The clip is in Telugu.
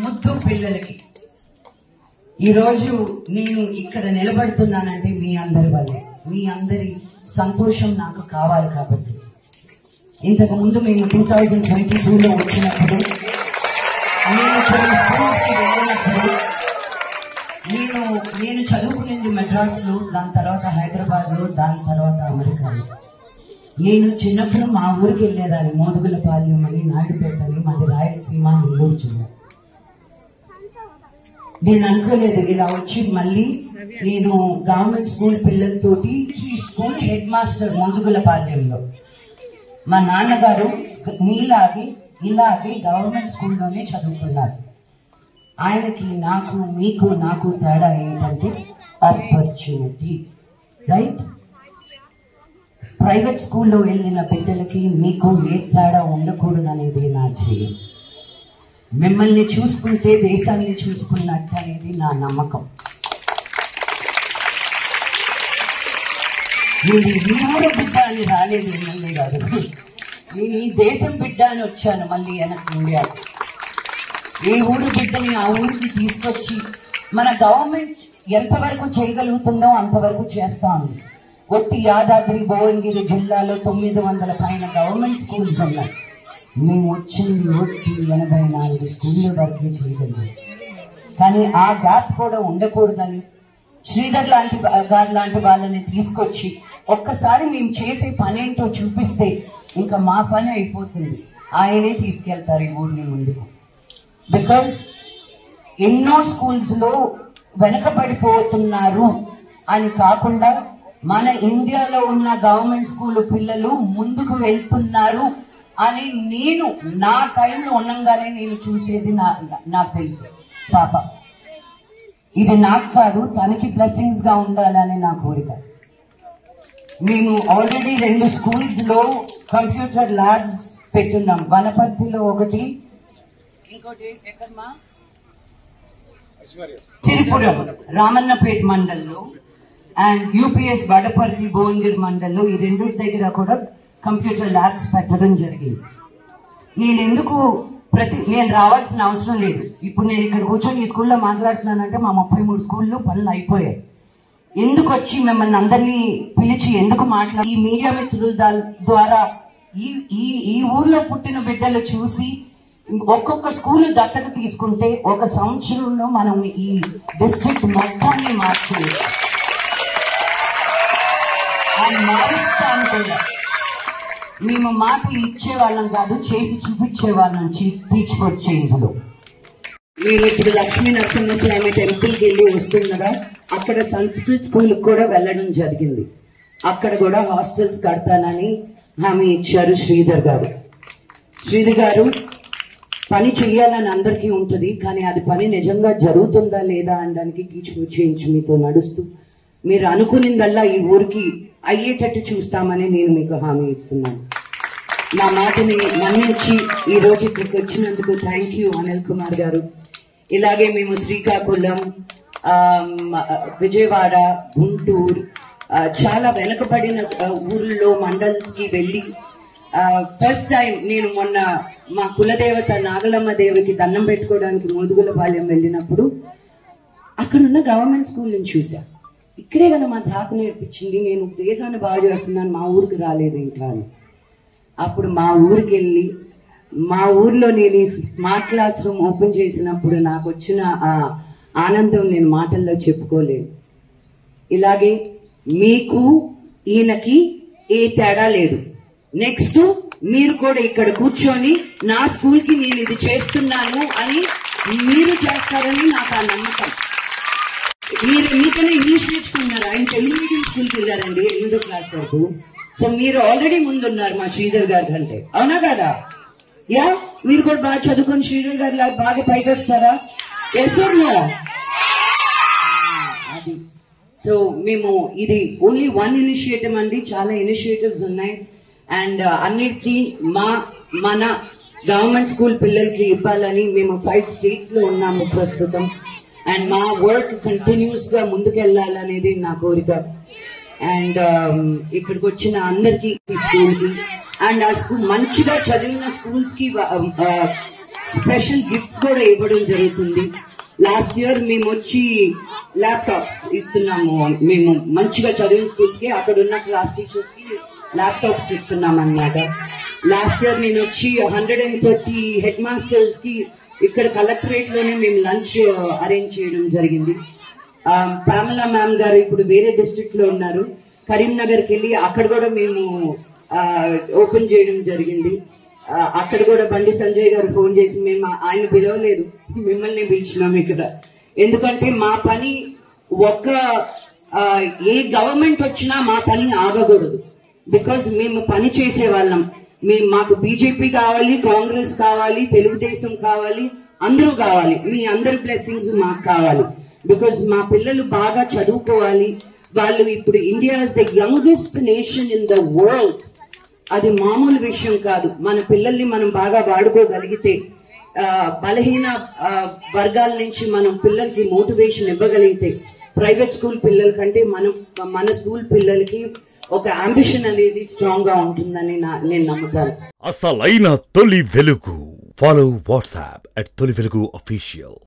ముద్దు పిల్లలకి ఈరోజు నేను ఇక్కడ నిలబడుతున్నానంటే మీ అందరి వల్లే. మీ అందరి సంతోషం నాకు కావాలి కాబట్టి. ఇంతకు ముందు మేము 2022లో వచ్చినప్పుడు నేను కొన్ని స్కూల్స్కి వెళ్ళినప్పుడు నేను చదువుకునేది మెడ్రాస్లో, దాని తర్వాత హైదరాబాద్లో, దాని తర్వాత అమెరికాలో. నేను చిన్నప్పుడు మా ఊరికి వెళ్ళేదాన్ని, మోదుగులపాలెం అని, నాయుడుపేట అని, మాది రాయలసీమ, నెల్లూరు జిల్లా. నేను అనుకోలేదు ఇలా వచ్చి మళ్ళీ నేను గవర్నమెంట్ స్కూల్ పిల్లలతోటి స్కూల్ హెడ్ మాస్టర్ మోదుగులపాలెంలో. మా నాన్నగారు ఇలాగే గవర్నమెంట్ స్కూల్లోనే చదువుకున్నారు. ఆయనకి నాకు తేడా ఏంటంటే ఆపర్చునిటీ, రైట్? ప్రైవేట్ స్కూల్లో వెళ్ళిన బిడ్డలకి మీకు ఏ తేడా ఉండకూడదు అనేది నా ధ్యేయం. మిమ్మల్ని చూసుకుంటే దేశాన్ని చూసుకున్నట్టు అనేది నా నమ్మకం. నేను ఈ ఊరు బిడ్డ అని రాలేదు ఎమ్మెల్యే గారు, నేను ఈ దేశం బిడ్డ అని వచ్చాను మళ్ళీ వెనక్కి ఇండియాకి. ఏ ఊరు బిడ్డని ఆ ఊరికి తీసుకొచ్చి మన గవర్నమెంట్ ఎంతవరకు చేయగలుగుతుందో అంతవరకు చేస్తా ఉంది. ఒట్టి యాదాద్రి భువనగిరి జిల్లాలో 900 పైన గవర్నమెంట్ స్కూల్స్ ఉన్నాయి. మేము వచ్చింది 84 స్కూళ్ళ వరకే చేయగలిగాం. కానీ ఆ గ్యాప్ కూడా ఉండకూడదని శ్రీధర్ గారు లాంటి వాళ్ళని తీసుకొచ్చి ఒక్కసారి మేము చేసే పని ఏంటో చూపిస్తే ఇంకా మా పని అయిపోతుంది. ఆయనే తీసుకెళ్తారు ఈ ఊరిని ముందుకు. బికాజ్ ఎన్నో స్కూల్స్ లో వెనకబడిపోతున్నారు అని కాకుండా మన ఇండియాలో ఉన్న గవర్నమెంట్ స్కూల్ పిల్లలు ముందుకు వెళ్తున్నారు అని నేను నా టైంలో ఉండగానే నేను చూసేది నాకు తెలుసు. పాప ఇది నాకు కాదు, తనకి బ్లెస్సింగ్స్ గా ఉండాలని నా కోరిక. మేము ఆల్రెడీ 2 స్కూల్స్ లో కంప్యూటర్ ల్యాబ్స్ పెట్టున్నాం. వనపర్తిలో ఒకటి, ఇంకోటి ఎక్కడమా సిరిపురం రామన్నపేట మండల్లో, అండ్ యూపీఎస్ వడపర్తి భువనగిరి మండల్లో. ఈ 2 దగ్గర కూడా కంప్యూటర్ ల్యాబ్స్ పెట్టడం జరిగింది. నేను రావాల్సిన అవసరం లేదు. ఇప్పుడు నేను ఇక్కడ కూర్చొని ఈ స్కూల్లో మాట్లాడుతున్నానంటే మా 33 స్కూల్లో పనులు అయిపోయాయి. ఎందుకు వచ్చి మిమ్మల్ని అందరినీ పిలిచి ఎందుకు ఈ మీడియా మిత్రుల ద్వారా ఈ ఊర్లో పుట్టిన బిడ్డలు చూసి ఒక్కొక్క స్కూల్ దత్తత తీసుకుంటే 1 సంవత్సరంలో మనం ఈ డిస్ట్రిక్ట్ మొత్తాన్ని మార్చుకోవచ్చు. మారుస్తాను కూడా. మేము మాటలు ఇచ్చేవాళ్ళం కాదు, చేసి చూపించేవాళ్ళం. టీచ్ చేంజ్ లో మేము ఇప్పుడు లక్ష్మీ నరసింహస్వామి టెంపుల్కి వెళ్ళి వస్తున్నారా, అక్కడ సంస్కృత్ స్కూల్ కూడా వెళ్ళడం జరిగింది. అక్కడ కూడా హాస్టల్స్ కడతానని హామీ ఇచ్చారు శ్రీధర్ గారు. శ్రీధర్ గారు పని చెయ్యాలని అందరికీ ఉంటుంది, కానీ అది పని నిజంగా జరుగుతుందా లేదా అనడానికి టీచ్ చేంజ్ మీతో నడుస్తూ మీరు అనుకునిందల్లా ఈ ఊరికి అయ్యేటట్టు చూస్తామని నేను మీకు హామీ ఇస్తున్నాను. నా మాటని మన్నించి ఈ రోజు ఇక్కడికి వచ్చినందుకు థ్యాంక్ యూ అనిల్ కుమార్ గారు. ఇలాగే మేము శ్రీకాకుళం, విజయవాడ, గుంటూరు, చాలా వెనుకబడిన ఊర్లో మండల్స్ కి వెళ్ళి ఫస్ట్ టైం నేను మొన్న మా కులదేవత నాగలమ్మ దేవికి దండం పెట్టుకోవడానికి మోదుగులపాలెం వెళ్ళినప్పుడు అక్కడున్న గవర్నమెంట్ స్కూల్ నుంచి చూసా. ఇక్కడే కదా మా తాత నేర్పించింది, నేను దేశాన్ని బాగా చేస్తున్నాను, మా ఊరికి రాలేదు ఇంకా అని. అప్పుడు మా ఊరికి వెళ్ళి మా ఊర్లో నేను ఈ స్మార్ట్ క్లాస్ రూమ్ ఓపెన్ చేసినప్పుడు నాకు వచ్చిన ఆ ఆనందం నేను మాటల్లో చెప్పుకోలేను. ఇలాగే మీకు ఈయనకి ఏ తేడా లేదు. నెక్స్ట్ మీరు కూడా ఇక్కడ కూర్చొని నా స్కూల్ కి నేను ఇది చేస్తున్నాను అని మీరు చేస్తారని నాకు ఆ నమ్మకం. మీరు మీకన్నా ఇంగ్లీష్ నేర్చుకున్నారు, ఆయన తెలుగు మీడియం స్కూల్కి వెళ్ళారండి 8వ క్లాస్ వరకు. సో మీరు ఆల్రెడీ ముందున్నారు మా శ్రీధర్ గారి కంటే, అవునా కదా? యా, మీరు కూడా బాగా చదువుకొని శ్రీధర్ గారి లాగా బాగా పైకి వస్తారా? అది. సో మేము ఇది ఓన్లీ 1 ఇనిషియేటివ్ అండి, చాలా ఇనిషియేటివ్స్ ఉన్నాయి. అండ్ అన్నిటికీ మన గవర్నమెంట్ స్కూల్ పిల్లలకి ఇవ్వాలని మేము 5 స్టేట్స్ లో ఉన్నాము ప్రస్తుతం. అండ్ మా వర్క్ కంటిన్యూస్ గా ముందుకెళ్లాలనేది నా కోరిక. అండ్ ఇక్కడికి వచ్చిన అందరికీ స్కూల్ కి అండ్ ఆ స్కూల్ మంచిగా చదివిన స్కూల్స్ కి స్పెషల్ గిఫ్ట్స్ కూడా ఇవ్వడం జరుగుతుంది. లాస్ట్ ఇయర్ మేము వచ్చి ల్యాప్టాప్స్ ఇస్తున్నాము. మేము మంచిగా చదివిన స్కూల్స్ కి అక్కడ ఉన్న క్లాస్ టీచర్స్ కి ల్యాప్టాప్స్ ఇస్తున్నాం అన్నమాట. లాస్ట్ ఇయర్ నేను వచ్చి 130 హెడ్ మాస్టర్స్ కి ఇక్కడ కలెక్టరేట్ లోనే మేము లంచ్ అరేంజ్ చేయడం జరిగింది. పామలా మ్యామ్ గారు ఇప్పుడు వేరే డిస్ట్రిక్ట్ లో ఉన్నారు, కరీంనగర్కి వెళ్ళి అక్కడ కూడా మేము ఓపెన్ చేయడం జరిగింది. అక్కడ కూడా బండి సంజయ్ గారు ఫోన్ చేసి మేము ఆయన పిలవలేదు, మిమ్మల్ని పిలిచినాం ఇక్కడ. ఎందుకంటే మా పని ఏ గవర్నమెంట్ వచ్చినా మా పని ఆగకూడదు. బికాజ్ మేము పని చేసే వాళ్ళం. మాకు బీజేపీ కావాలి, కాంగ్రెస్ కావాలి, తెలుగుదేశం కావాలి, అందరూ కావాలి. మీ అందరి బ్లెస్సింగ్స్ మాకు కావాలి. బికాజ్ మా పిల్లలు బాగా చదువుకోవాలి. వాళ్ళు ఇప్పుడు India is the youngest nation in the world. అది మామూలు విషయం కాదు. మన పిల్లల్ని మనం బాగా వాడుకోగలిగితే, బలహీన వర్గాల నుంచి మనం పిల్లలకి మోటివేషన్ ఇవ్వగలిగితే, ప్రైవేట్ స్కూల్ పిల్లల కంటే మన స్కూల్ పిల్లలకి ఒక అంబిషన్ అనేది స్ట్రాంగ్ గా ఉంటుందని నేను నమ్ముతాను. అసలైన తొలి వెలుగు. ఫాలో వాట్సాప్ @తొలి వెలుగు official.